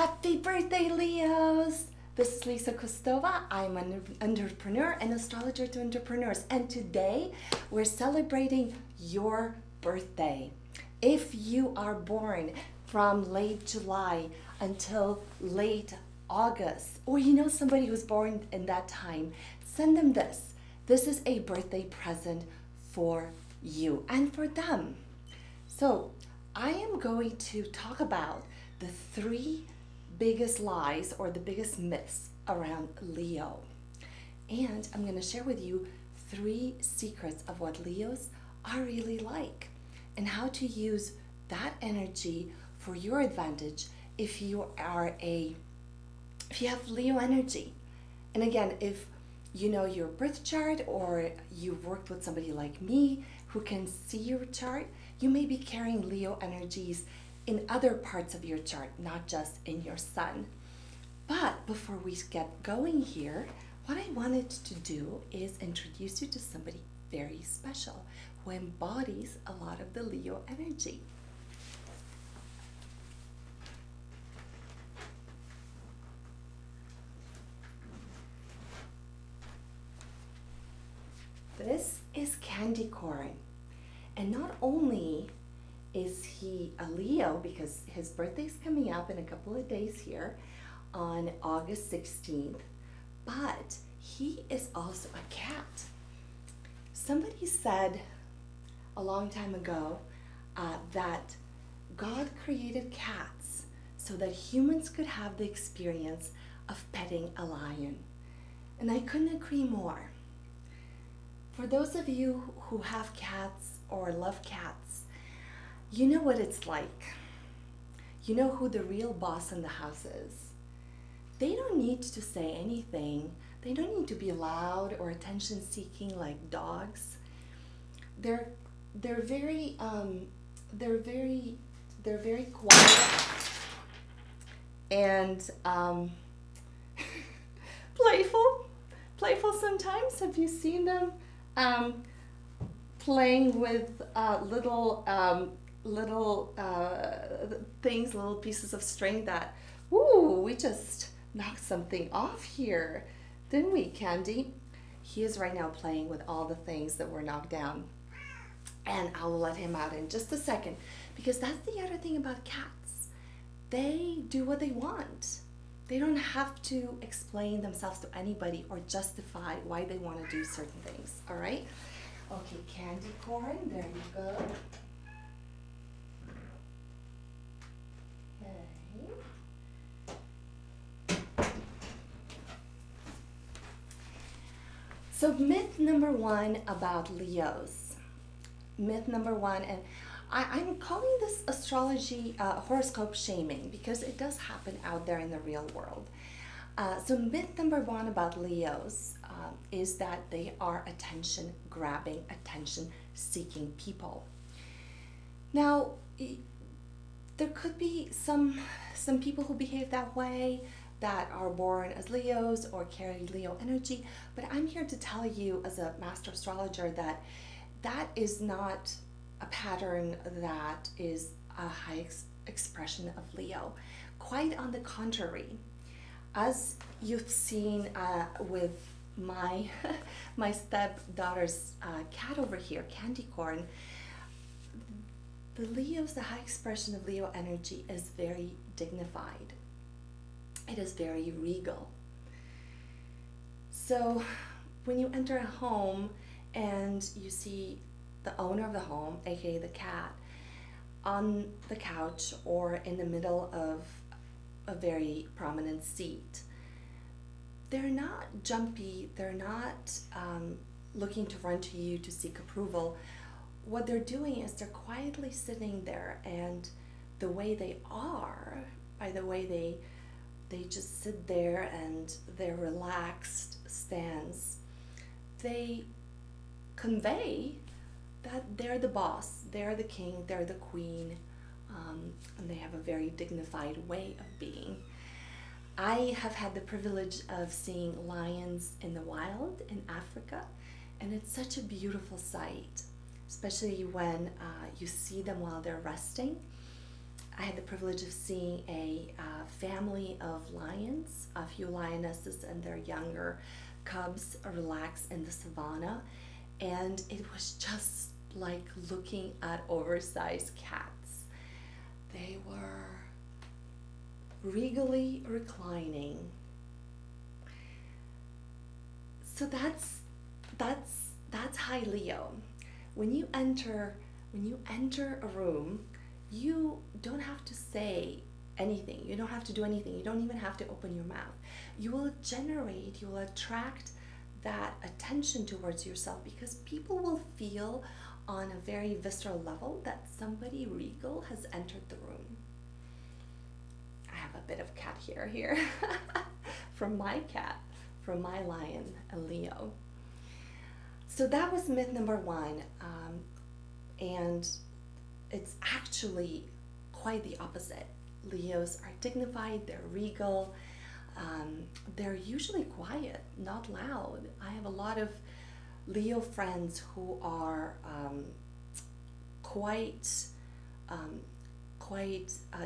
Happy birthday, Leos! This is Lisa Kostova. I'm an entrepreneur and astrologer to entrepreneurs. And today we're celebrating your birthday. If you are born from late July until late August, or you know somebody who's born in that time, send them this. This is a birthday present for you and for them. So I am going to talk about the three biggest lies or the biggest myths around Leo. And I'm going to share with you three secrets of what Leos are really like and how to use that energy for your advantage if you have Leo energy. And again, if you know your birth chart or you've worked with somebody like me who can see your chart, you may be carrying Leo energies in other parts of your chart, not just in your sun. But before we get going here, what I wanted to do is introduce you to somebody very special who embodies a lot of the Leo energy. This is Candy Corn. And not only is he a Leo because his birthday's coming up in a couple of days here on August 16th, but he is also a cat. Somebody said a long time ago that God created cats so that humans could have the experience of petting a lion. And I couldn't agree more. For those of you who have cats or love cats, you know what it's like. You know who the real boss in the house is. They don't need to say anything. They don't need to be loud or attention-seeking like dogs. They're very quiet and playful sometimes. Have you seen them playing with little things, little pieces of string that, ooh, we just knocked something off here, didn't we, Candy? He is right now playing with all the things that were knocked down. And I will let him out in just a second because that's the other thing about cats. They do what they want. They don't have to explain themselves to anybody or justify why they want to do certain things, all right? Okay, Candy Corn, there you go. So myth number one about Leos. Myth number one, and I'm calling this astrology horoscope shaming because it does happen out there in the real world. So myth number one about Leos is that they are attention-grabbing, attention-seeking people. Now, there could be some people who behave that way, that are born as Leos or carry Leo energy, but I'm here to tell you as a master astrologer that that is not a pattern that is a high expression of Leo. Quite on the contrary, as you've seen with my my stepdaughter's cat over here, Candy Corn, the high expression of Leo energy is very dignified. It is very regal. So when you enter a home and you see the owner of the home, aka the cat, on the couch or in the middle of a very prominent seat, they're not jumpy, they're not looking to run to you to seek approval. What they're doing is they're quietly sitting there, and the way they are, by the way they just sit there and their relaxed stance, they convey that they're the boss, they're the king, they're the queen, and they have a very dignified way of being. I have had the privilege of seeing lions in the wild in Africa, and it's such a beautiful sight, especially when you see them while they're resting. I had the privilege of seeing a family of lions, a few lionesses and their younger cubs relax in the savannah, and it was just like looking at oversized cats. They were regally reclining. So that's high Leo. When you enter a room, you don't have to say anything. You don't have to do anything. You don't even have to open your mouth. You will attract that attention towards yourself because people will feel on a very visceral level that somebody regal has entered the room. I have a bit of cat hair here from my cat, from my lion, a Leo. So that was myth number one, and it's actually quite the opposite. Leos are dignified, they're regal, they're usually quiet, not loud. I have a lot of Leo friends who are quite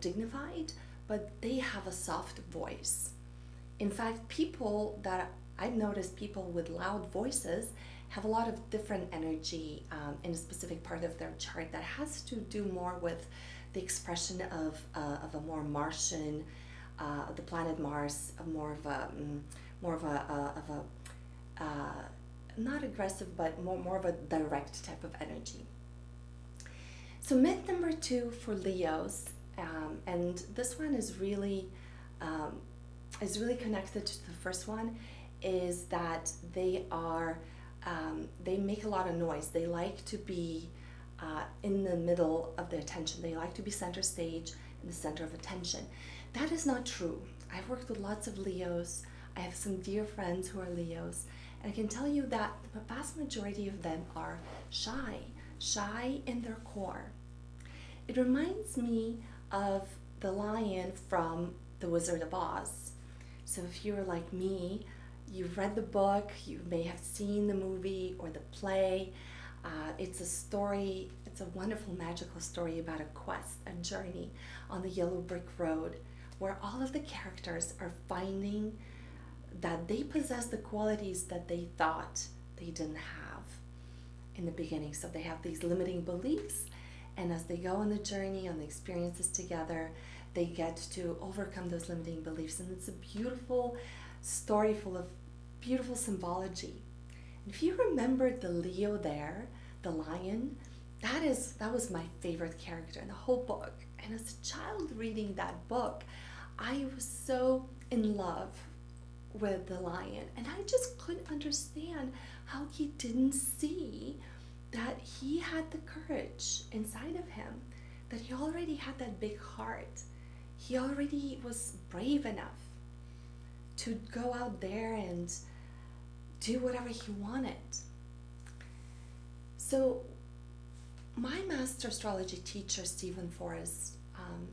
dignified, but they have a soft voice. In fact, I've noticed people with loud voices have a lot of different energy in a specific part of their chart that has to do more with the expression of a more Martian, the planet Mars, more of a not aggressive, but more of a direct type of energy. So myth number two for Leos, and this one is really connected to the first one, is that they make a lot of noise. They like to be in the middle of the attention. They like to be center stage, in the center of attention. That is not true. I've worked with lots of Leos. I have some dear friends who are Leos, and I can tell you that the vast majority of them are shy in their core. It reminds me of the lion from The Wizard of Oz. So if you're like me, you've read the book, you may have seen the movie or the play. It's a story, it's a wonderful magical story about a quest, a journey on the yellow brick road where all of the characters are finding that they possess the qualities that they thought they didn't have in the beginning. So they have these limiting beliefs, and as they go on the journey, on the experiences together, they get to overcome those limiting beliefs. And it's a beautiful story full of beautiful symbology. And if you remember the Leo there, the lion, that was my favorite character in the whole book. And as a child reading that book, I was so in love with the lion, and I just couldn't understand how he didn't see that he had the courage inside of him, that he already had that big heart. He already was brave enough to go out there and do whatever he wanted. So my master astrology teacher, Stephen Forrest,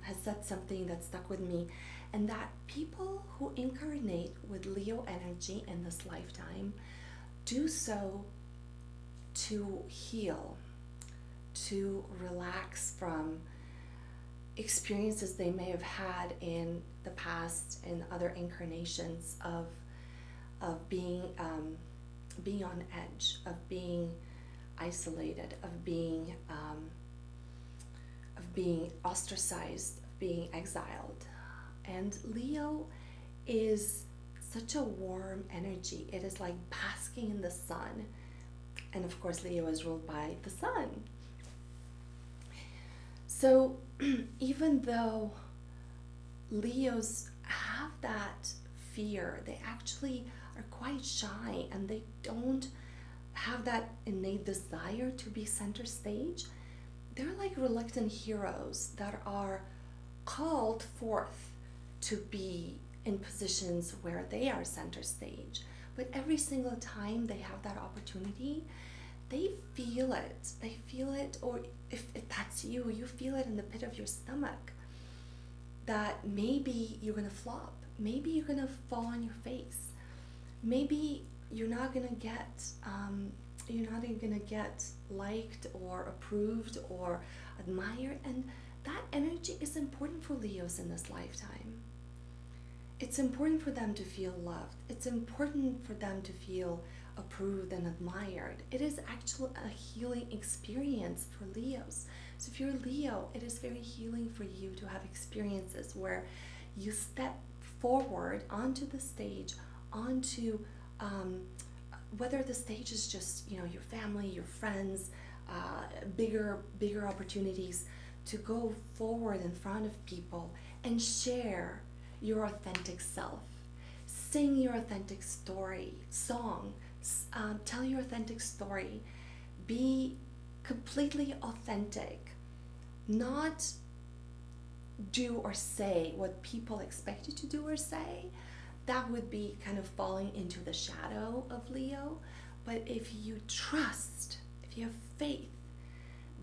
has said something that stuck with me, and that people who incarnate with Leo energy in this lifetime do so to heal, to relax from experiences they may have had in the past, in other incarnations of being on edge, of being isolated, of being ostracized, of being exiled. And Leo is such a warm energy. It is like basking in the sun. And of course, Leo is ruled by the sun. So even though Leos have that fear, they actually are quite shy and they don't have that innate desire to be center stage. They're like reluctant heroes that are called forth to be in positions where they are center stage. But every single time they have that opportunity, they feel it. They feel it, or if that's you, you feel it in the pit of your stomach that maybe you're gonna flop. Maybe you're gonna fall on your face. Maybe you're not gonna get liked or approved or admired, and that energy is important for Leos in this lifetime. It's important for them to feel loved. It's important for them to feel approved and admired. It is actually a healing experience for Leos. So if you're a Leo, it is very healing for you to have experiences where you step forward onto the stage, onto whether the stage is just your family, your friends, bigger opportunities to go forward in front of people and share your authentic self. Sing your authentic song, tell your authentic story. Be completely authentic. Not do or say what people expect you to do or say. That would be kind of falling into the shadow of Leo. But if you trust, if you have faith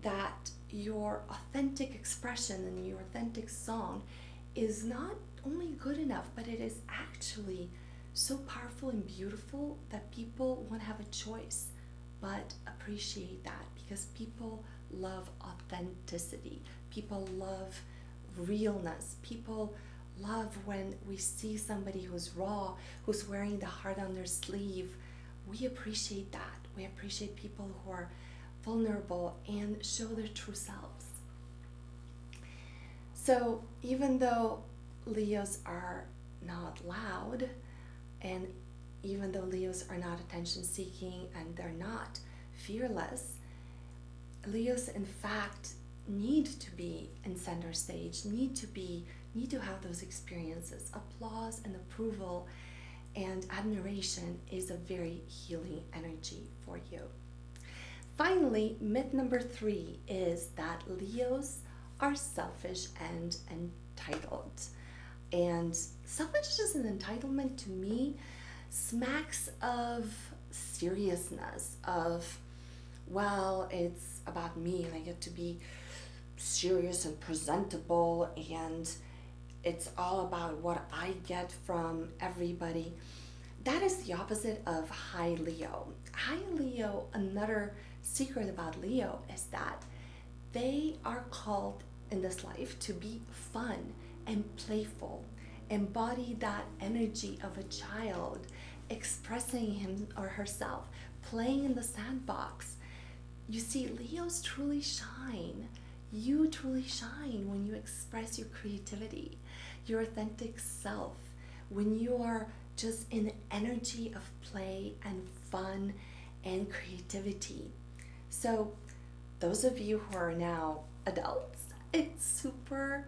that your authentic expression and your authentic song is not only good enough, but it is actually so powerful and beautiful that people won't have a choice but appreciate that, because people love authenticity. People love realness. People love when we see somebody who's raw, who's wearing the heart on their sleeve. We appreciate that. We appreciate people who are vulnerable and show their true selves. So even though Leos are not loud, and even though Leos are not attention seeking and they're not fearless, Leos in fact need to be in center stage, need to have those experiences. Applause and approval and admiration is a very healing energy for you. Finally, myth number 3 is that Leos are selfish and entitled. And selfishness and entitlement to me smacks of seriousness, of, well, it's about me and I get to be serious and presentable, and it's all about what I get from everybody. That is the opposite of high Leo. High Leo, another secret about Leo is that they are called in this life to be fun and playful, embody that energy of a child, expressing him or herself, playing in the sandbox. You see, Leos truly shine. You truly shine when you express your creativity, your authentic self, when you are just in the energy of play and fun and creativity. So those of you who are now adults, it's super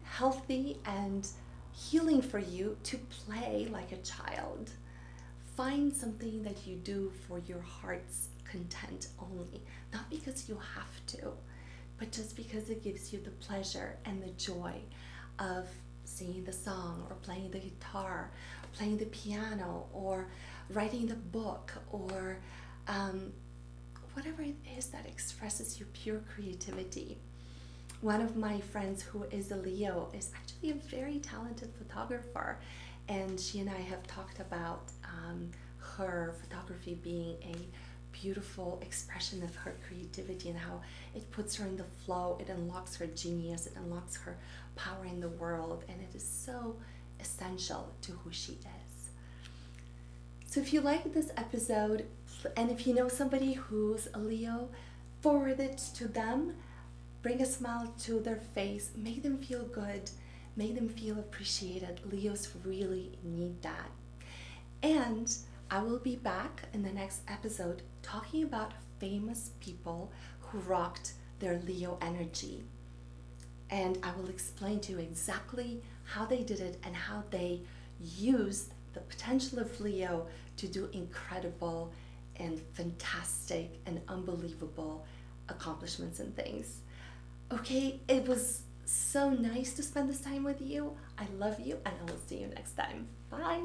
healthy and healing for you to play like a child. Find something that you do for your heart's content only, not because you have to, but just because it gives you the pleasure and the joy of singing the song or playing the guitar, playing the piano, or writing the book, or whatever it is that expresses your pure creativity. One of my friends who is a Leo is actually a very talented photographer, and she and I have talked about her photography being a beautiful expression of her creativity and how it puts her in the flow, it unlocks her genius, it unlocks her power in the world, and it is so essential to who she is. So if you like this episode, and if you know somebody who's a Leo, forward it to them. Bring a smile to their face, make them feel good, make them feel appreciated. Leos really need that. And I will be back in the next episode talking about famous people who rocked their Leo energy. And I will explain to you exactly how they did it and how they used the potential of Leo to do incredible and fantastic and unbelievable accomplishments and things. Okay, it was so nice to spend this time with you. I love you, and I will see you next time. Bye.